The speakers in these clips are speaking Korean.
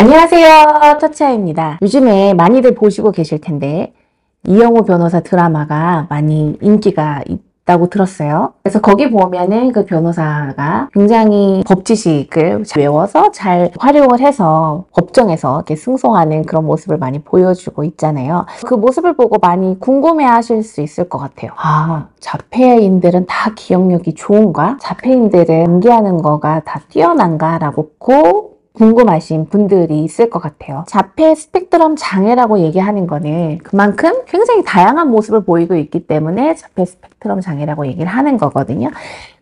안녕하세요, 터치아입니다. 요즘에 많이들 보시고 계실 텐데 이영호 변호사 드라마가 많이 인기가 있다고 들었어요. 그래서 거기 보면은 그 변호사가 굉장히 법 지식을 외워서 잘 활용을 해서 법정에서 이렇게 승소하는 그런 모습을 많이 보여주고 있잖아요. 그 모습을 보고 많이 궁금해 하실 수 있을 것 같아요. 자폐인들은 다 기억력이 좋은가? 자폐인들은 연기하는 거가 다 뛰어난가? 라고 궁금하신 분들이 있을 것 같아요. 자폐 스펙트럼 장애라고 얘기하는 거는 그만큼 굉장히 다양한 모습을 보이고 있기 때문에 자폐 스펙트럼 장애라고 얘기를 하는 거거든요.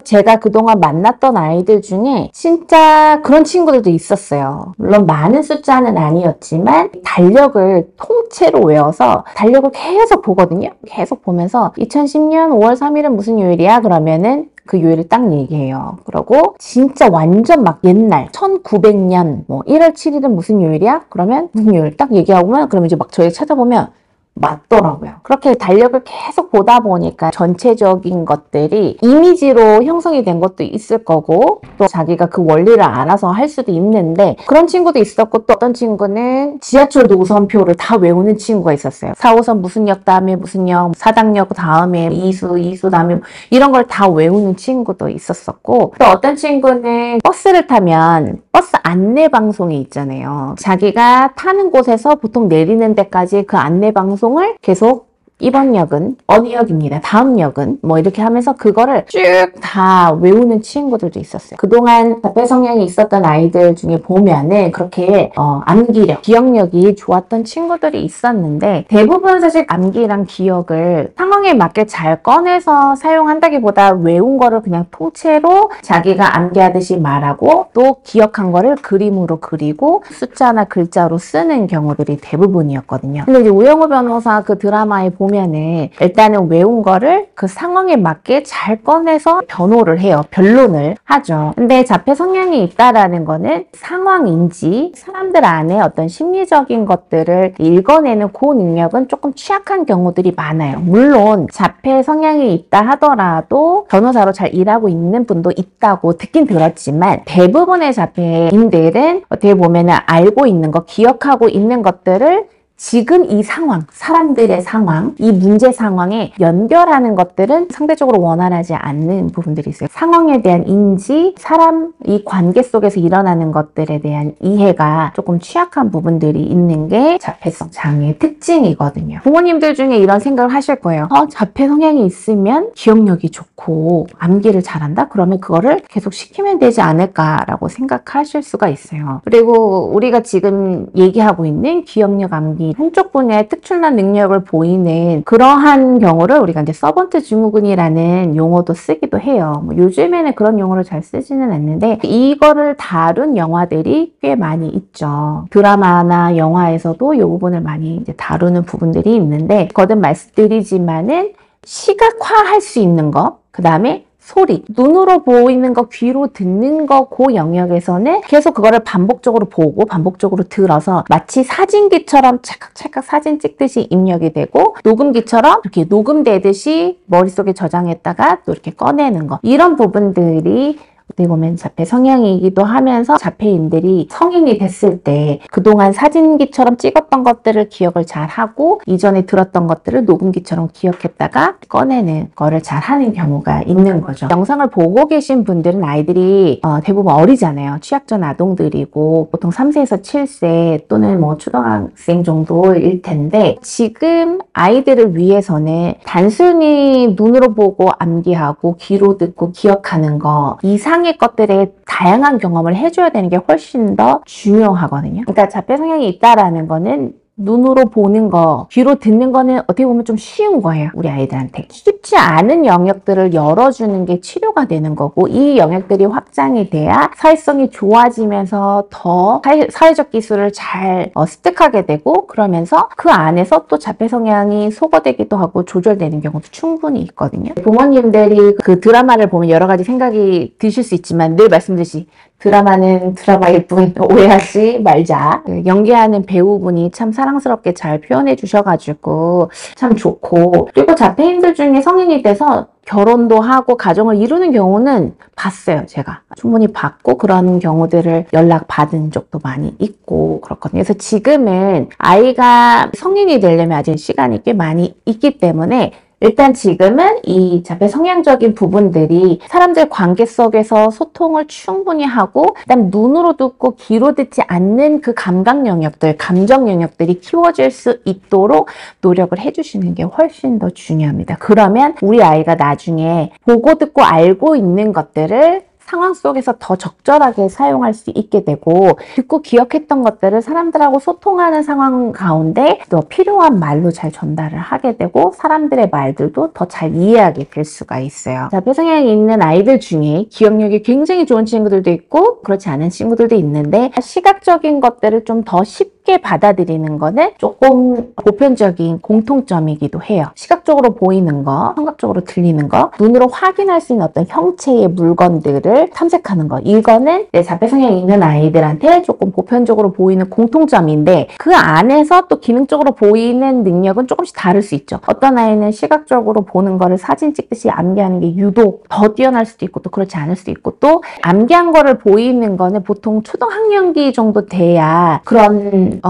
제가 그동안 만났던 아이들 중에 진짜 그런 친구들도 있었어요. 물론 많은 숫자는 아니었지만 달력을 통째로 외워서 달력을 계속 보거든요. 계속 보면서 2010년 5월 3일은 무슨 요일이야? 그러면은 그 요일을 딱 얘기해요. 그러고 진짜 완전 막 옛날 1900년 1월 7일은 무슨 요일이야? 그러면 무슨 요일 딱 얘기하고면 그러면 이제 막 저희 찾아보면 맞더라고요. 그렇게 달력을 계속 보다 보니까 전체적인 것들이 이미지로 형성이 된 것도 있을 거고 또 자기가 그 원리를 알아서 할 수도 있는데 그런 친구도 있었고 또 어떤 친구는 지하철 노선표를 다 외우는 친구가 있었어요. 4호선 무슨 역 다음에 무슨 역, 사당역 다음에 이수 다음에 이런 걸 다 외우는 친구도 있었었고 또 어떤 친구는 버스를 타면 버스 안내 방송이 있잖아요. 자기가 타는 곳에서 보통 내리는 데까지 그 안내 방송을 계속 이번 역은 어느 역입니다. 다음 역은 이렇게 하면서 그거를 쭉 다 외우는 친구들도 있었어요. 그동안 자폐 성향이 있었던 아이들 중에 보면은 그렇게 암기력, 기억력이 좋았던 친구들이 있었는데 대부분 사실 암기랑 기억을 상황에 맞게 잘 꺼내서 사용한다기보다 외운 거를 그냥 통째로 자기가 암기하듯이 말하고 또 기억한 거를 그림으로 그리고 숫자나 글자로 쓰는 경우들이 대부분이었거든요. 근데 이제 우영우 변호사 그 드라마에 보면은 일단은 외운 거를 그 상황에 맞게 잘 꺼내서 변호를 해요. 변론을 하죠. 근데 자폐 성향이 있다라는 거는 상황인지 사람들 안에 어떤 심리적인 것들을 읽어내는 그 능력은 조금 취약한 경우들이 많아요. 물론 자폐 성향이 있다 하더라도 변호사로 잘 일하고 있는 분도 있다고 듣긴 들었지만 대부분의 자폐인들은 어떻게 보면은 알고 있는 거, 기억하고 있는 것들을 지금 이 상황, 사람들의 상황, 이 문제 상황에 연결하는 것들은 상대적으로 원활하지 않는 부분들이 있어요. 상황에 대한 인지, 사람, 이 관계 속에서 일어나는 것들에 대한 이해가 조금 취약한 부분들이 있는 게 자폐성 장애의 특징이거든요. 부모님들 중에 이런 생각을 하실 거예요. 자폐 성향이 있으면 기억력이 좋고 암기를 잘한다? 그러면 그거를 계속 시키면 되지 않을까라고 생각하실 수가 있어요. 그리고 우리가 지금 얘기하고 있는 기억력, 암기 한쪽 분야의 특출난 능력을 보이는 그러한 경우를 우리가 이제 서번트 증후군이라는 용어도 쓰기도 해요. 요즘에는 그런 용어를 잘 쓰지는 않는데 이거를 다룬 영화들이 꽤 많이 있죠. 드라마나 영화에서도 이 부분을 많이 이제 다루는 부분들이 있는데 거듭 말씀드리지만은 시각화할 수 있는 거, 그 다음에 소리, 눈으로 보이는 거, 귀로 듣는 거, 그 영역에서는 계속 그거를 반복적으로 보고 반복적으로 들어서 마치 사진기처럼 찰칵찰칵 사진 찍듯이 입력이 되고 녹음기처럼 이렇게 녹음되듯이 머릿속에 저장했다가 또 이렇게 꺼내는 거, 이런 부분들이 어떻게 보면 자폐 성향이기도 하면서 자폐인들이 성인이 됐을 때 그동안 사진기처럼 찍었던 것들을 기억을 잘 하고 이전에 들었던 것들을 녹음기처럼 기억했다가 꺼내는 거를 잘 하는 경우가 있는 거죠. 영상을 보고 계신 분들은 아이들이 대부분 어리잖아요. 취약전 아동들이고 보통 3세에서 7세 또는 초등학생 정도일 텐데 지금 아이들을 위해서는 단순히 눈으로 보고 암기하고 귀로 듣고 기억하는 거 이상의 것들의 다양한 경험을 해줘야 되는 게 훨씬 더 중요하거든요. 그러니까 자폐 성향이 있다라는 거는 눈으로 보는 거, 귀로 듣는 거는 어떻게 보면 좀 쉬운 거예요. 우리 아이들한테. 쉽지 않은 영역들을 열어주는 게 치료가 되는 거고 이 영역들이 확장이 돼야 사회성이 좋아지면서 더 사회적 기술을 잘 습득하게 되고 그러면서 그 안에서 또 자폐 성향이 소거되기도 하고 조절되는 경우도 충분히 있거든요. 부모님들이 그 드라마를 보면 여러 가지 생각이 드실 수 있지만 늘 말씀드리듯이 드라마는 드라마일 뿐 오해하지 말자. 연기하는 배우분이 참 사랑스럽게 잘 표현해 주셔가지고 참 좋고 그리고 자폐인들 중에 성인이 돼서 결혼도 하고 가정을 이루는 경우는 봤어요, 제가. 충분히 봤고 그런 경우들을 연락받은 적도 많이 있고 그렇거든요. 그래서 지금은 아이가 성인이 되려면 아직 시간이 꽤 많이 있기 때문에 일단 지금은 이 자폐 성향적인 부분들이 사람들 관계 속에서 소통을 충분히 하고 그다음 눈으로 듣고 귀로 듣지 않는 그 감각 영역들, 감정 영역들이 키워질 수 있도록 노력을 해주시는 게 훨씬 더 중요합니다. 그러면 우리 아이가 나중에 보고 듣고 알고 있는 것들을 상황 속에서 더 적절하게 사용할 수 있게 되고 듣고 기억했던 것들을 사람들하고 소통하는 상황 가운데 더 필요한 말로 잘 전달을 하게 되고 사람들의 말들도 더 잘 이해하게 될 수가 있어요. 자폐 성향이 있는 아이들 중에 기억력이 굉장히 좋은 친구들도 있고 그렇지 않은 친구들도 있는데 시각적인 것들을 좀 더 쉽게 받아들이는 거는 조금 보편적인 공통점이기도 해요. 시각적으로 보이는 거, 청각적으로 들리는 거, 눈으로 확인할 수 있는 어떤 형체의 물건들을 탐색하는 거. 이거는 자폐 성향이 있는 아이들한테 조금 보편적으로 보이는 공통점인데 그 안에서 또 기능적으로 보이는 능력은 조금씩 다를 수 있죠. 어떤 아이는 시각적으로 보는 거를 사진 찍듯이 암기하는 게 유독 더 뛰어날 수도 있고 또 그렇지 않을 수도 있고 또 암기한 거를 보이는 거는 보통 초등학년기 정도 돼야 그런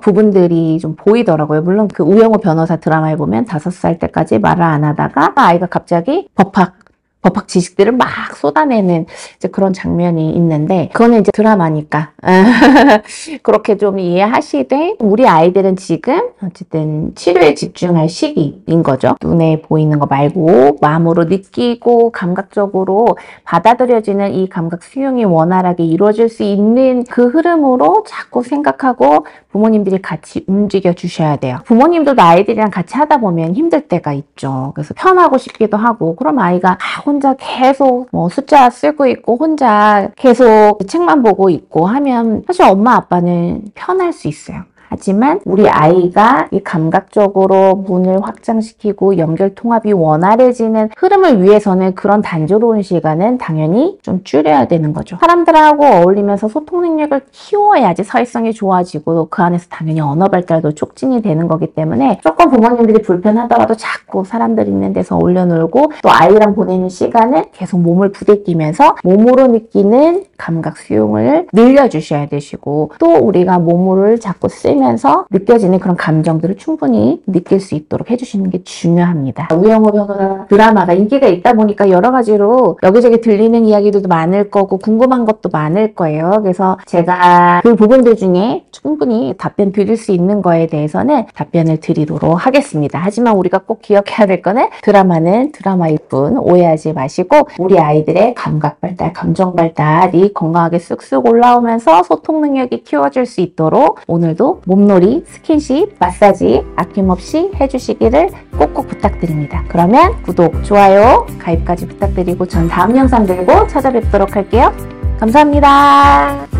부분들이 좀 보이더라고요. 물론 그 우영우 변호사 드라마에 보면 5살 때까지 말을 안 하다가 아이가 갑자기 법학 지식들을 막 쏟아내는 이제 그런 장면이 있는데 그거는 이제 드라마니까 그렇게 좀 이해하시되 우리 아이들은 지금 어쨌든 치료에 집중할 시기인 거죠. 눈에 보이는 거 말고 마음으로 느끼고 감각적으로 받아들여지는 이 감각 수용이 원활하게 이루어질 수 있는 그 흐름으로 자꾸 생각하고 부모님들이 같이 움직여 주셔야 돼요. 부모님들도 아이들이랑 같이 하다 보면 힘들 때가 있죠. 그래서 편하고 싶기도 하고 그럼 아이가 혼자 계속 뭐 숫자 쓰고 있고 혼자 계속 책만 보고 있고 하면 사실 엄마 아빠는 편할 수 있어요. 하지만 우리 아이가 이 감각적으로 문을 확장시키고 연결 통합이 원활해지는 흐름을 위해서는 그런 단조로운 시간은 당연히 좀 줄여야 되는 거죠. 사람들하고 어울리면서 소통 능력을 키워야지 사회성이 좋아지고 그 안에서 당연히 언어 발달도 촉진이 되는 거기 때문에 조금 부모님들이 불편하더라도 자꾸 사람들 있는 데서 올려놓고 또 아이랑 보내는 시간은 계속 몸을 부대끼면서 몸으로 느끼는 감각 수용을 늘려주셔야 되시고 또 우리가 몸을 자꾸 쓰면서 느껴지는 그런 감정들을 충분히 느낄 수 있도록 해주시는 게 중요합니다. 우영우 변호사 드라마가 인기가 있다 보니까 여러 가지로 여기저기 들리는 이야기들도 많을 거고 궁금한 것도 많을 거예요. 그래서 제가 그 부분들 중에 충분히 답변 드릴 수 있는 거에 대해서는 답변을 드리도록 하겠습니다. 하지만 우리가 꼭 기억해야 될 거는 드라마는 드라마일 뿐 오해하지 마시고 우리 아이들의 감각 발달, 감정 발달이 건강하게 쑥쑥 올라오면서 소통 능력이 키워질 수 있도록 오늘도 몸놀이, 스킨십, 마사지 아낌없이 해주시기를 꼭꼭 부탁드립니다. 그러면 구독, 좋아요, 가입까지 부탁드리고 전 다음 영상 들고 찾아뵙도록 할게요. 감사합니다.